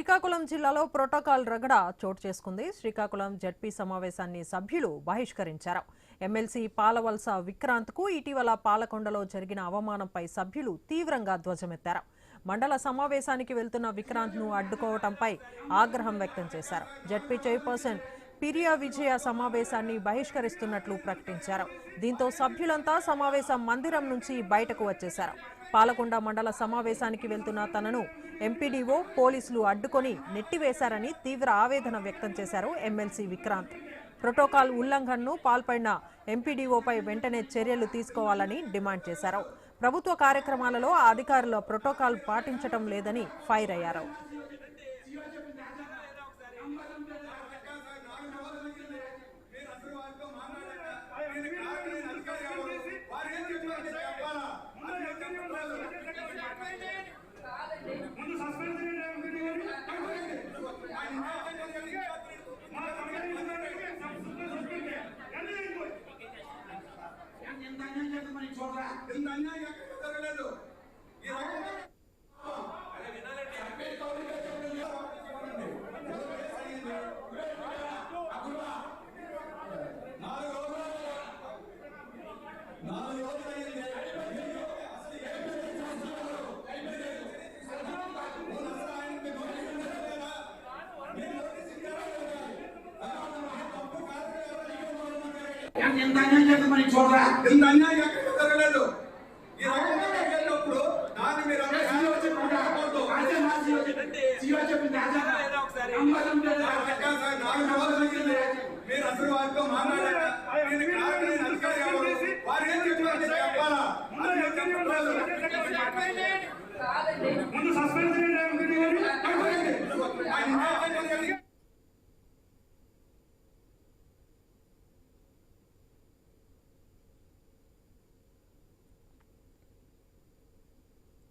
శ్రీకాకుళం జిల్లాలో ప్రోటోకాల్ రగడ చోటు చేసుకుంది. శ్రీకాకుళం జడ్పీ సమావేశాన్ని సభ్యులు బహిష్కరించారు. ఎమ్మెల్సీ పాలవలస విక్రాంత్కు ఇటీవల పాలకొండలో జరిగిన అవమానంపై సభ్యులు తీవ్రంగా ధ్వజమెత్తారు. మండల సమావేశానికి వెళ్తున్న విక్రాంత్ను అడ్డుకోవడంపై ఆగ్రహం వ్యక్తం చేశారు. జడ్పీ చైర్పర్సన్ పిరియా విజయ సమావేశాన్ని బహిష్కరిస్తున్నట్లు ప్రకటించారు. దీంతో సభ్యులంతా సమావేశ మందిరం నుంచి బయటకు వచ్చేశారు. పాలకొండ మండల సమావేశానికి వెళ్తున్న తనను ఎంపీడీఓ పోలీసులు అడ్డుకొని నెట్టివేశారని తీవ్ర ఆవేదన వ్యక్తం చేశారు ఎమ్మెల్సీ విక్రాంత్. ప్రోటోకాల్ ఉల్లంఘనను పాల్పడిన ఎంపీడీఓపై వెంటనే చర్యలు తీసుకోవాలని డిమాండ్ చేశారు. ప్రభుత్వ కార్యక్రమాలలో అధికారుల ప్రోటోకాల్ పాటించడం లేదని ఫైర్ అయ్యారు. ఎంత అన్యాయం చేద్దామని చూడరా.